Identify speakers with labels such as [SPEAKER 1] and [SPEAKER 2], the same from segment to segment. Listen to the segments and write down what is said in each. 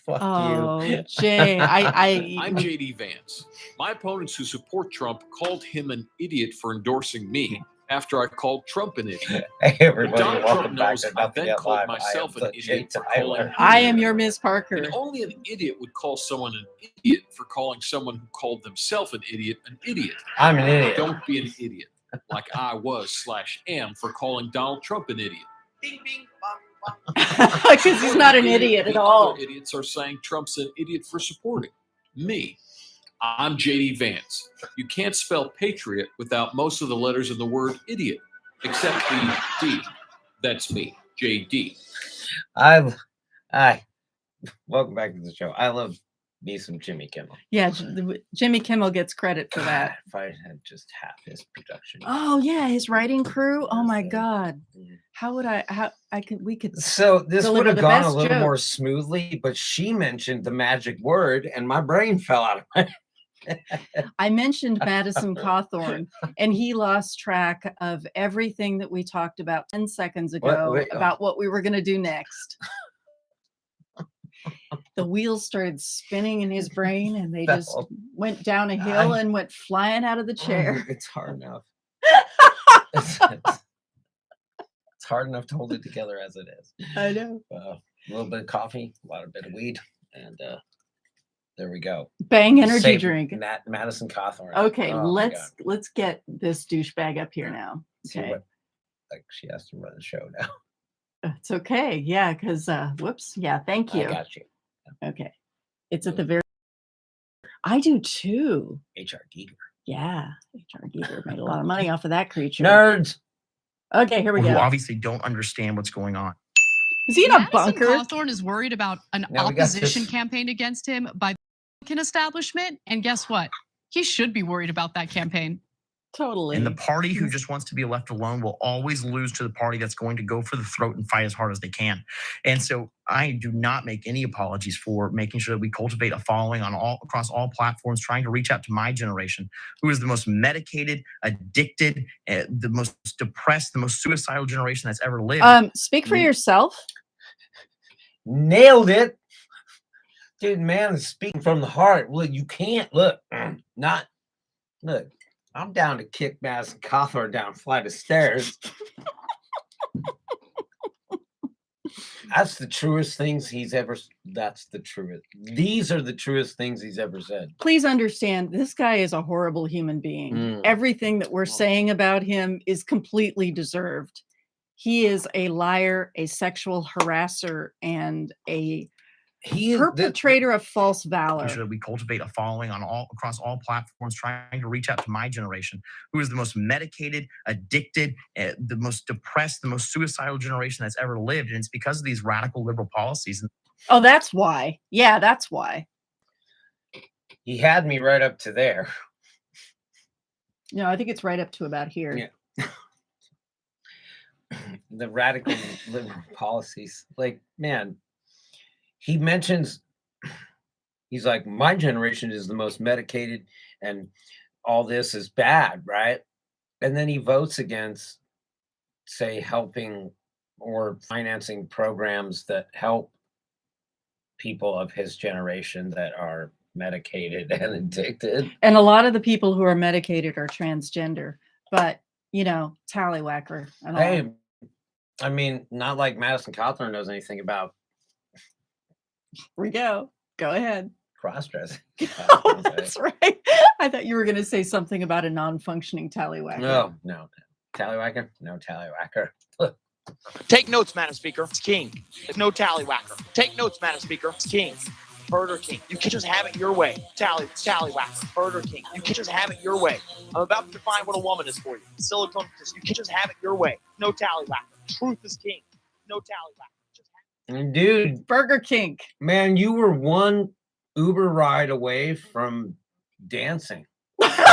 [SPEAKER 1] Fuck
[SPEAKER 2] Oh,
[SPEAKER 1] you.
[SPEAKER 2] Jay,
[SPEAKER 3] I'm JD Vance. My opponents who support Trump called him an idiot for endorsing me after I called Trump an idiot.
[SPEAKER 1] Hey,
[SPEAKER 3] But
[SPEAKER 1] everybody,
[SPEAKER 3] Donald
[SPEAKER 1] welcome
[SPEAKER 3] Trump
[SPEAKER 1] back
[SPEAKER 3] knows
[SPEAKER 1] to
[SPEAKER 3] I
[SPEAKER 1] Nothing
[SPEAKER 3] then
[SPEAKER 1] Yet
[SPEAKER 3] called
[SPEAKER 1] Live. I am
[SPEAKER 3] myself an
[SPEAKER 1] the Jay
[SPEAKER 3] idiot for calling
[SPEAKER 1] Tyler.
[SPEAKER 3] him
[SPEAKER 2] I
[SPEAKER 3] an
[SPEAKER 2] am
[SPEAKER 3] idiot.
[SPEAKER 2] your Miss Parker.
[SPEAKER 3] And only an idiot would call someone an idiot for calling someone who called themselves an idiot an idiot.
[SPEAKER 1] I'm an idiot.
[SPEAKER 3] Don't be an idiot, like I was/am for calling Donald Trump an idiot.
[SPEAKER 4] Bing, bing, bong, bong.
[SPEAKER 2] Because he's not an idiot at
[SPEAKER 3] The
[SPEAKER 2] all.
[SPEAKER 3] other idiots are saying Trump's an idiot for supporting me. I'm JD Vance. You can't spell patriot without most of the letters in the word idiot, except the D. That's me, JD.
[SPEAKER 1] I welcome back to the show. I love me some Jimmy Kimmel.
[SPEAKER 2] Yeah, Jimmy Kimmel gets credit for that.
[SPEAKER 1] If I had just half his production.
[SPEAKER 2] Oh yeah, his writing crew. Oh my
[SPEAKER 1] Yes,
[SPEAKER 2] God,
[SPEAKER 1] mm.
[SPEAKER 2] how would I could we could
[SPEAKER 1] So this would
[SPEAKER 2] deliver
[SPEAKER 1] have
[SPEAKER 2] the
[SPEAKER 1] gone a
[SPEAKER 2] best
[SPEAKER 1] little more
[SPEAKER 2] jokes.
[SPEAKER 1] smoothly, but she mentioned the magic word, and my brain fell out of my.
[SPEAKER 2] I mentioned Madison Cawthorn, and he lost track of everything that we talked about 10 seconds ago
[SPEAKER 1] Wait,
[SPEAKER 2] about what we were going to do next. The wheels started spinning in his brain, and they just
[SPEAKER 1] Fell.
[SPEAKER 2] went down a hill and went flying out of the chair.
[SPEAKER 1] It's hard enough. It's hard enough to hold it together as it is.
[SPEAKER 2] I know.
[SPEAKER 1] A little bit of coffee, a lot of bit of weed, and there we go.
[SPEAKER 2] Bang energy
[SPEAKER 1] Save
[SPEAKER 2] drink.
[SPEAKER 1] Madison Cawthorn.
[SPEAKER 2] Okay,
[SPEAKER 1] Oh, my God.
[SPEAKER 2] let's get this douchebag up here now.
[SPEAKER 1] See
[SPEAKER 2] Okay,
[SPEAKER 1] what, like she has to run the show now.
[SPEAKER 2] it's okay. Yeah, because whoops. Yeah, thank you.
[SPEAKER 1] I got you.
[SPEAKER 2] Okay, it's at the very. I do too.
[SPEAKER 1] HR Giger.
[SPEAKER 2] Yeah, HR Geeter made a lot of money off of that creature.
[SPEAKER 1] Nerds.
[SPEAKER 2] Okay, here we
[SPEAKER 5] Who
[SPEAKER 2] go.
[SPEAKER 5] obviously don't understand what's going on.
[SPEAKER 2] Is he in a
[SPEAKER 6] Madison
[SPEAKER 2] bunker?
[SPEAKER 6] Cawthorn is worried about an
[SPEAKER 1] Now we got
[SPEAKER 6] opposition
[SPEAKER 1] this.
[SPEAKER 6] campaign against him by the Republican establishment. And guess what? He should be worried about that campaign.
[SPEAKER 2] Totally.
[SPEAKER 5] And the party who just wants to be left alone will always lose to the party that's going to go for the throat and fight as hard as they can. And so I do not make any apologies for making sure that we cultivate a following across all platforms, trying to reach out to my generation, who is the most medicated, addicted, the most depressed, the most suicidal generation that's ever lived.
[SPEAKER 2] Speak for yourself.
[SPEAKER 1] Nailed it. Dude, man is speaking from the heart. Look, you can't look. Look, I'm down to kick Madison Cawthorn down a flight of stairs. That's the truest things he's ever. That's the truest. These are the truest things he's ever said.
[SPEAKER 2] Please understand, this guy is a horrible human being. Everything that we're saying about him is completely deserved. He is a liar, a sexual harasser, and a perpetrator of false valor.
[SPEAKER 5] Making sure that we cultivate a following across all platforms, trying to reach out to my generation, who is the most medicated, addicted, the most depressed, the most suicidal generation that's ever lived. And it's because of these radical liberal policies.
[SPEAKER 2] Oh, that's why. Yeah, that's why.
[SPEAKER 1] He had me right up to there.
[SPEAKER 2] No, I think it's right up to about here.
[SPEAKER 1] Yeah. The radical liberal policies. Like, man, he mentions, he's like, my generation is the most medicated and all this is bad, right? And then he votes against, say, helping or financing programs that help people of his generation that are medicated and addicted.
[SPEAKER 2] And a lot of the people who are medicated are transgender, but, you know, tallywhacker and all.
[SPEAKER 1] Hey, I mean, not like Madison Cawthorn knows anything about.
[SPEAKER 2] Here we go. Go ahead.
[SPEAKER 1] Cross-dressing.
[SPEAKER 2] Oh, that's right. I thought you were going to say something about a non-functioning tallywhacker.
[SPEAKER 1] No. Tallywhacker? No tallywhacker.
[SPEAKER 4] Take notes, Madam Speaker. It's king. There's no tallywhacker. Take notes, Madam Speaker. It's king. Burger King. You can't just have it your way. Tallywhacker. Burger King. You can't just have it your way. I'm about to define what a woman is for you. Silicone. You can't just have it your way. No tallywhacker. Truth is king. No tallywhacker. Just have it.
[SPEAKER 1] Dude.
[SPEAKER 2] Burger King.
[SPEAKER 1] Man, you were one Uber ride away from dancing. That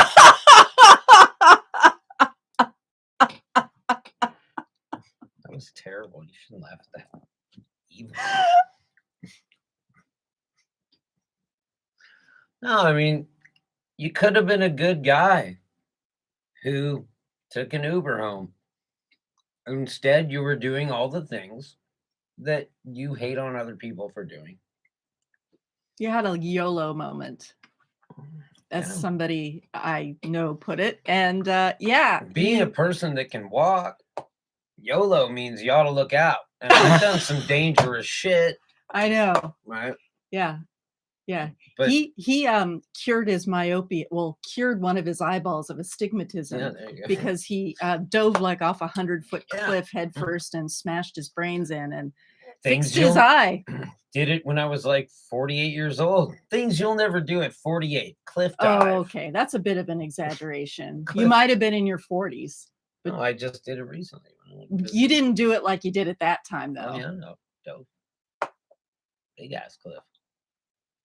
[SPEAKER 1] was terrible. You shouldn't laugh at that. Evil. No, I mean, you could have been a good guy who took an Uber home. Instead, you were doing all the things that you hate on other people for doing?
[SPEAKER 2] You had a YOLO moment, as
[SPEAKER 1] Yeah.
[SPEAKER 2] somebody I know put it. And yeah,
[SPEAKER 1] Being a person that can walk, YOLO means you ought to look out. And I've done some dangerous shit,
[SPEAKER 2] I know.
[SPEAKER 1] right?
[SPEAKER 2] Yeah. Yeah.
[SPEAKER 1] But
[SPEAKER 2] He cured his myopia, well, cured one of his eyeballs of astigmatism
[SPEAKER 1] yeah, there you go.
[SPEAKER 2] because he dove like off 100-foot
[SPEAKER 1] Yeah.
[SPEAKER 2] cliff head first and smashed his brains in and
[SPEAKER 1] Things
[SPEAKER 2] fixed his
[SPEAKER 1] you'll-
[SPEAKER 2] eye.
[SPEAKER 1] Did it when I was like 48 years old. Things you'll never do at 48. Cliff dive.
[SPEAKER 2] Oh, okay. That's a bit of an exaggeration. You
[SPEAKER 1] Cliff-
[SPEAKER 2] might have been in your 40s.
[SPEAKER 1] No, I just did it recently. when I went to visit.
[SPEAKER 2] You didn't do it like you did at that time, though.
[SPEAKER 1] Oh, yeah, no. Dope. Big ass cliff.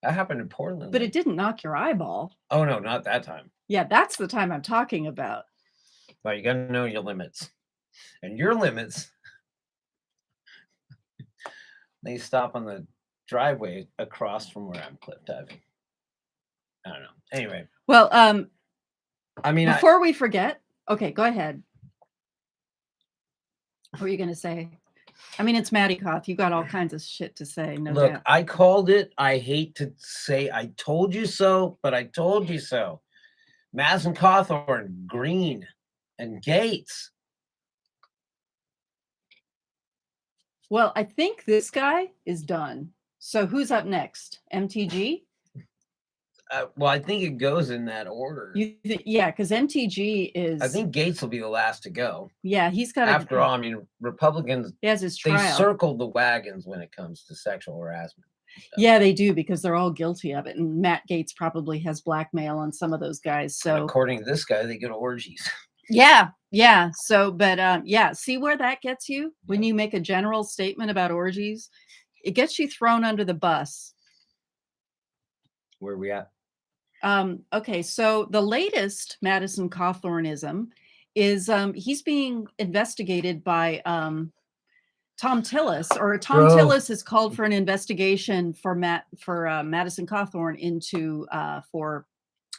[SPEAKER 1] That happened in Portland.
[SPEAKER 2] But
[SPEAKER 1] like-
[SPEAKER 2] it didn't knock your eyeball.
[SPEAKER 1] Oh, no, not that time.
[SPEAKER 2] Yeah, that's the time I'm talking about.
[SPEAKER 1] But you got to know your limits. And your limits, they stop on the driveway across from where I'm cliff diving. I don't know. Anyway,
[SPEAKER 2] Well,
[SPEAKER 1] I mean,
[SPEAKER 2] before we forget, okay, go ahead. What were you going to say? I mean, it's Maddie Koth. You got all kinds of shit to say. No
[SPEAKER 1] look,
[SPEAKER 2] doubt.
[SPEAKER 1] I called it. I hate to say I told you so, but I told you so. Madison Cawthorn, Green, and Gates.
[SPEAKER 2] Well, I think this guy is done. So who's up next? MTG?
[SPEAKER 1] Well, I think it goes in that order.
[SPEAKER 2] Yeah, because MTG is.
[SPEAKER 1] I think Gates will be the last to go.
[SPEAKER 2] Yeah, he's got.
[SPEAKER 1] After all, I mean, Republicans,
[SPEAKER 2] he has his
[SPEAKER 1] they
[SPEAKER 2] trial.
[SPEAKER 1] circled the wagons when it comes to sexual harassment.
[SPEAKER 2] Yeah, they do because they're all guilty of it, and Matt Gaetz probably has blackmail on some of those guys.
[SPEAKER 1] And
[SPEAKER 2] So
[SPEAKER 1] according to this guy, they go to orgies.
[SPEAKER 2] yeah. So, but yeah, see where that gets you when you make a general statement about orgies, it gets you thrown under the bus.
[SPEAKER 1] Where we at?
[SPEAKER 2] Okay, so the latest Madison Cawthornism is he's being investigated by Tom Tillis, or Tom
[SPEAKER 1] Bro.
[SPEAKER 2] Tillis has called for an investigation for Madison Cawthorn into for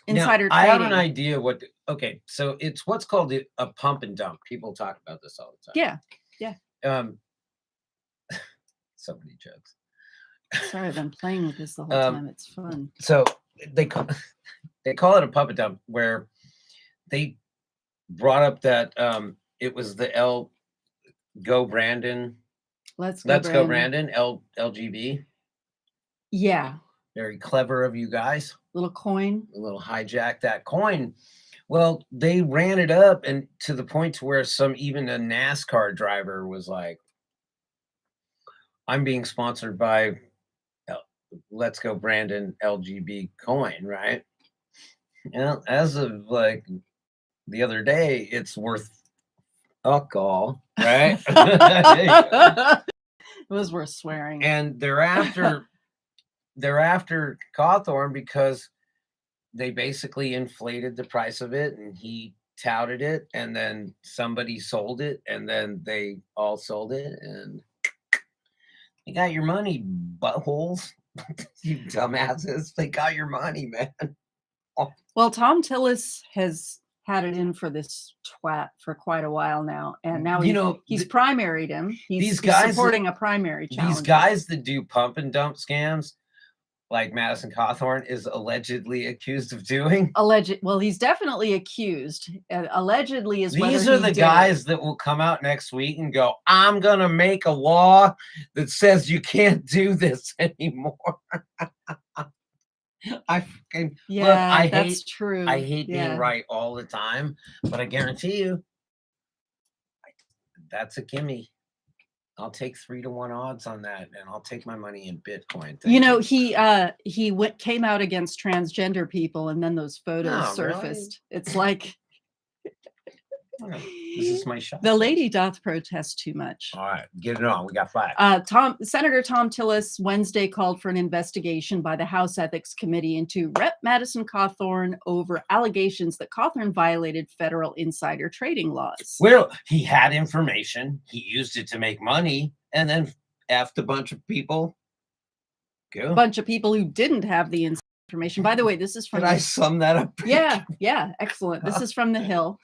[SPEAKER 2] insider
[SPEAKER 1] now, I
[SPEAKER 2] trading.
[SPEAKER 1] have an idea what. Okay, so it's what's called a pump and dump. People talk about this all the time.
[SPEAKER 2] Yeah.
[SPEAKER 1] So many jokes.
[SPEAKER 2] Sorry, I've been playing with this the whole time. It's fun.
[SPEAKER 1] So they call it a pump and dump, where they brought up that it was the Go Brandon.
[SPEAKER 2] Let's
[SPEAKER 1] Go Brandon. LGB.
[SPEAKER 2] Yeah,
[SPEAKER 1] Very clever of you guys.
[SPEAKER 2] little coin.
[SPEAKER 1] A little hijack that coin. Well, they ran it up, and to the point to where even a NASCAR driver was like, "I'm being sponsored by Let's Go Brandon LGB coin," right? And as of like the other day, it's worth alcohol, right?
[SPEAKER 2] It was worth swearing.
[SPEAKER 1] And they're after Cawthorn because they basically inflated the price of it, and he touted it, and then somebody sold it, and then they all sold it, and you got your money, buttholes. You dumbasses. They got your money, man.
[SPEAKER 2] Well, Tom Tillis has had it in for this twat for quite a while now, and now he's primaried him. He's supporting a primary challenge.
[SPEAKER 1] These guys that do pump and dump scams, like Madison Cawthorn is allegedly accused of doing.
[SPEAKER 2] Well, he's definitely accused. Allegedly is
[SPEAKER 1] These are the guys that will come out next week and go, "I'm gonna make a law that says you can't do this anymore."
[SPEAKER 2] That's true.
[SPEAKER 1] I hate being right all the time, but I guarantee you, that's a gimme. I'll take 3-to-1 odds on that, and I'll take my money in Bitcoin.
[SPEAKER 2] He came out against transgender people, and then those photos surfaced.
[SPEAKER 1] Really?
[SPEAKER 2] It's like
[SPEAKER 1] this is my shot.
[SPEAKER 2] The lady doth protest too much.
[SPEAKER 1] All right, get it on. We got 5.
[SPEAKER 2] Senator Tom Tillis Wednesday called for an investigation by the House Ethics Committee into Rep. Madison Cawthorn over allegations that Cawthorn violated federal insider trading laws.
[SPEAKER 1] Well, he had information. He used it to make money, and then effed a bunch of people.
[SPEAKER 2] A bunch of people who didn't have the information. By the way, this is from.
[SPEAKER 1] Did I sum that up?
[SPEAKER 2] Yeah, excellent. This is from The Hill.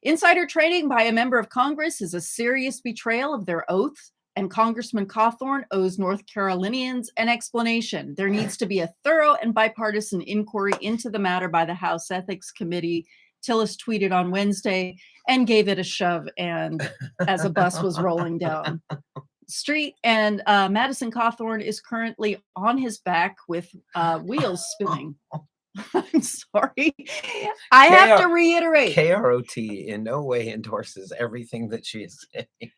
[SPEAKER 2] Insider trading by a member of Congress is a serious betrayal of their oath And Congressman Cawthorn owes North Carolinians an explanation. There needs to be a thorough and bipartisan inquiry into the matter by the House Ethics Committee. Tillis tweeted on Wednesday and gave it a shove and as a bus was rolling down the street. And Madison Cawthorn is currently on his back with wheels spinning. I'm sorry. I have to reiterate.
[SPEAKER 1] KROT in no way endorses everything that she is saying.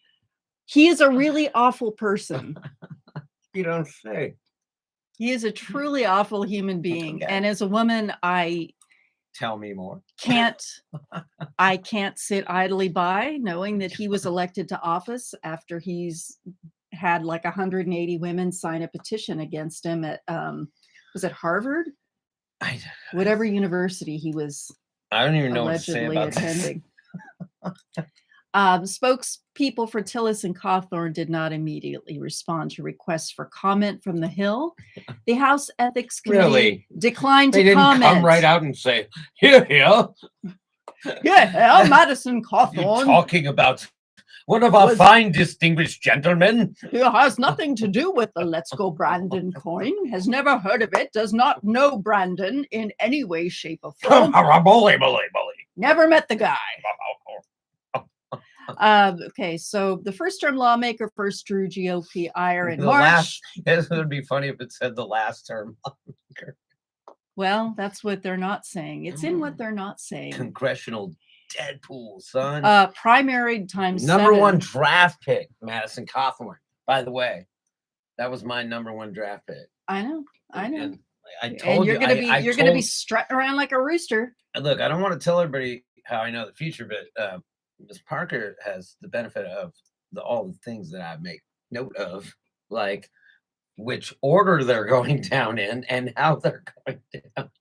[SPEAKER 2] He is a really awful person.
[SPEAKER 1] You don't say.
[SPEAKER 2] He is a truly awful human being.
[SPEAKER 1] Okay.
[SPEAKER 2] And as a woman, I
[SPEAKER 1] Tell me more.
[SPEAKER 2] can't sit idly by knowing that he was elected to office after he's had like 180 women sign a petition against him at was it Harvard? Whatever university he was
[SPEAKER 1] I don't even know what to say
[SPEAKER 2] allegedly
[SPEAKER 1] about this.
[SPEAKER 2] attending. Spokespeople for Tillis and Cawthorn did not immediately respond to requests for comment from the Hill. The House Ethics Committee
[SPEAKER 1] Really?
[SPEAKER 2] declined
[SPEAKER 1] They
[SPEAKER 2] to
[SPEAKER 1] didn't
[SPEAKER 2] comment.
[SPEAKER 1] come right out and say, here,
[SPEAKER 2] Yeah, Madison
[SPEAKER 1] you're
[SPEAKER 2] Cawthorn,
[SPEAKER 1] talking about one of our
[SPEAKER 2] Was-
[SPEAKER 1] fine distinguished gentlemen.
[SPEAKER 2] who has nothing to do with the Let's Go Brandon coin, has never heard of it, does not know Brandon in any way, shape, or form,
[SPEAKER 1] Bully.
[SPEAKER 2] never met the guy. Okay, so the first-term lawmaker first drew GOP ire in
[SPEAKER 1] The
[SPEAKER 2] March.
[SPEAKER 1] last, it would be funny if it said the last term.
[SPEAKER 2] Well, that's what they're not saying. It's in what they're not saying.
[SPEAKER 1] Congressional Deadpool, son.
[SPEAKER 2] Primary times
[SPEAKER 1] Number
[SPEAKER 2] 7.
[SPEAKER 1] one draft pick, Madison Cawthorn. By the way, that was my number one draft pick.
[SPEAKER 2] I know.
[SPEAKER 1] And I
[SPEAKER 2] And
[SPEAKER 1] told
[SPEAKER 2] you're
[SPEAKER 1] you,
[SPEAKER 2] gonna
[SPEAKER 1] I
[SPEAKER 2] be
[SPEAKER 1] told-
[SPEAKER 2] strutting around like a rooster.
[SPEAKER 1] Look, I don't want to tell everybody how I know the future, but Ms. Parker has the benefit of all the things that I make note of, like which order they're going down in and how they're going down.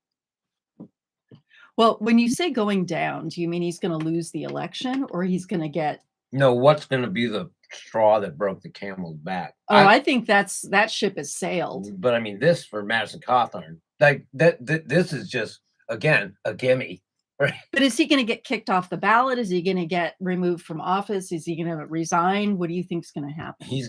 [SPEAKER 2] Well, when you say going down, do you mean he's going to lose the election or he's going to get?
[SPEAKER 1] No, what's going to be the straw that broke the camel's back?
[SPEAKER 2] Oh, I think that ship has sailed.
[SPEAKER 1] But I mean, this for Madison Cawthorn, like this is just again a gimme. Right?
[SPEAKER 2] But is he going to get kicked off the ballot? Is he going to get removed from office? Is he going to resign? What do you think is going to happen?
[SPEAKER 1] He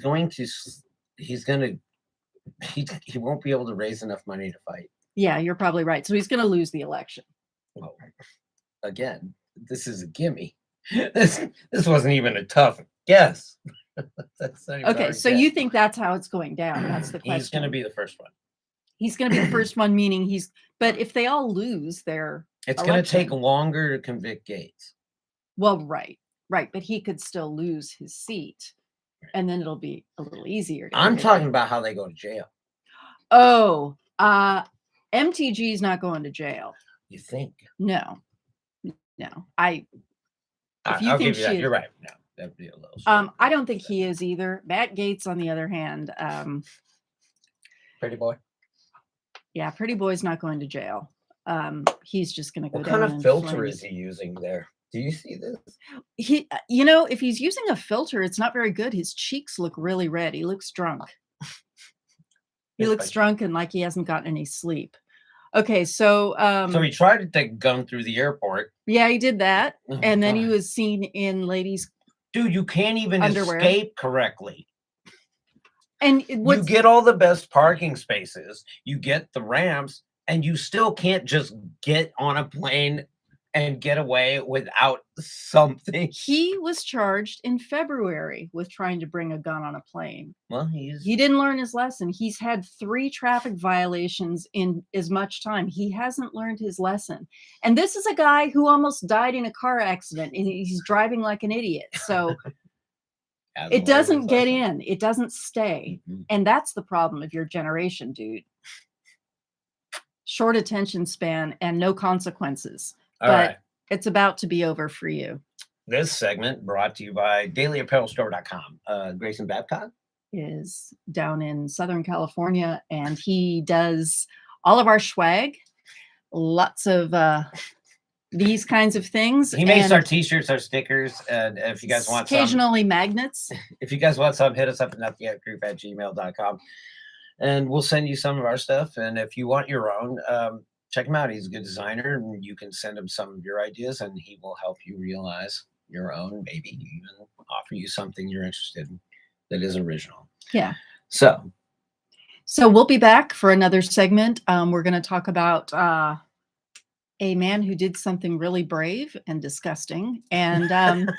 [SPEAKER 1] won't be able to raise enough money to fight.
[SPEAKER 2] Yeah, you're probably right. So he's going to lose the election.
[SPEAKER 1] Well, again, this is a gimme. This wasn't even a tough guess. That's not even
[SPEAKER 2] Okay,
[SPEAKER 1] hard
[SPEAKER 2] so
[SPEAKER 1] guess.
[SPEAKER 2] you think that's how it's going down? That's the question.
[SPEAKER 1] He's going to be the first one.
[SPEAKER 2] He's going to be the first one, meaning he's. But if they all lose their,
[SPEAKER 1] It's going to take
[SPEAKER 2] election.
[SPEAKER 1] longer to convict Gates.
[SPEAKER 2] well, right, but he could still lose his seat, and then it'll be a little easier. To
[SPEAKER 1] I'm
[SPEAKER 2] convict
[SPEAKER 1] talking
[SPEAKER 2] him.
[SPEAKER 1] about how they go to jail.
[SPEAKER 2] Oh, MTG is not going to jail.
[SPEAKER 1] You think?
[SPEAKER 2] No. If you
[SPEAKER 1] I'll
[SPEAKER 2] think
[SPEAKER 1] give you that.
[SPEAKER 2] she is-
[SPEAKER 1] You're right. No, that'd be a little.
[SPEAKER 2] I don't think he is either. Matt Gaetz, on the other hand,
[SPEAKER 1] Pretty boy.
[SPEAKER 2] yeah, Pretty Boy's not going to jail. He's just going to go
[SPEAKER 1] What
[SPEAKER 2] down.
[SPEAKER 1] kind of
[SPEAKER 2] in
[SPEAKER 1] filter
[SPEAKER 2] flames.
[SPEAKER 1] is he using there? Do you see this?
[SPEAKER 2] He, if he's using a filter, it's not very good. His cheeks look really red. He looks drunk. He
[SPEAKER 1] Yes,
[SPEAKER 2] looks
[SPEAKER 1] I-
[SPEAKER 2] drunk and like he hasn't gotten any sleep. Okay, so
[SPEAKER 1] So he tried to take a gun through the airport.
[SPEAKER 2] yeah, he did that,
[SPEAKER 1] Oh,
[SPEAKER 2] and then he
[SPEAKER 1] God.
[SPEAKER 2] was seen in ladies'
[SPEAKER 1] Dude, you can't even
[SPEAKER 2] Underwear.
[SPEAKER 1] escape correctly.
[SPEAKER 2] and
[SPEAKER 1] You
[SPEAKER 2] what's
[SPEAKER 1] get all the best parking spaces, you get the ramps, and you still can't just get on a plane and get away without something.
[SPEAKER 2] he was charged in February with trying to bring a gun on a plane.
[SPEAKER 1] Well, he's
[SPEAKER 2] He didn't learn his lesson. He's had 3 traffic violations in as much time. He hasn't learned his lesson. And this is a guy who almost died in a car accident and he's driving like an idiot. So
[SPEAKER 1] hasn't
[SPEAKER 2] it
[SPEAKER 1] learned
[SPEAKER 2] doesn't
[SPEAKER 1] his
[SPEAKER 2] get
[SPEAKER 1] lesson.
[SPEAKER 2] in. It doesn't stay.
[SPEAKER 1] Mhm.
[SPEAKER 2] And that's the problem of your generation, dude. Short attention span and no consequences.
[SPEAKER 1] All
[SPEAKER 2] but
[SPEAKER 1] right.
[SPEAKER 2] it's about to be over for you.
[SPEAKER 1] This segment brought to you by dailyapparelstore.com. Grayson Babcock.
[SPEAKER 2] Is down in Southern California and he does all of our swag, lots of these kinds of things.
[SPEAKER 1] He makes
[SPEAKER 2] and
[SPEAKER 1] our t-shirts, our stickers, and if you guys want some,
[SPEAKER 2] occasionally magnets.
[SPEAKER 1] if you guys want some, hit us up at nothinggetgroup@gmail.com and we'll send you some of our stuff. And if you want your own, check him out. He's a good designer and you can send him some of your ideas and he will help you realize your own, maybe even offer you something you're interested in. that is original.
[SPEAKER 2] Yeah.
[SPEAKER 1] So
[SPEAKER 2] So we'll be back for another segment. We're going to talk about a man who did something really brave and disgusting, and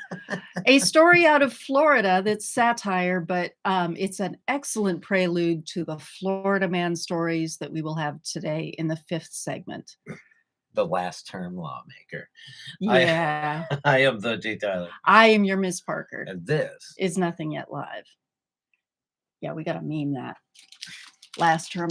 [SPEAKER 2] a story out of Florida that's satire, but it's an excellent prelude to the Florida man stories that we will have today in the 5th segment.
[SPEAKER 1] the last term lawmaker.
[SPEAKER 2] Yeah.
[SPEAKER 1] I am the J. Tyler.
[SPEAKER 2] I am your Miss Parker.
[SPEAKER 1] And this
[SPEAKER 2] Is Nothing Yet Live. Yeah, we got to meme that. Last term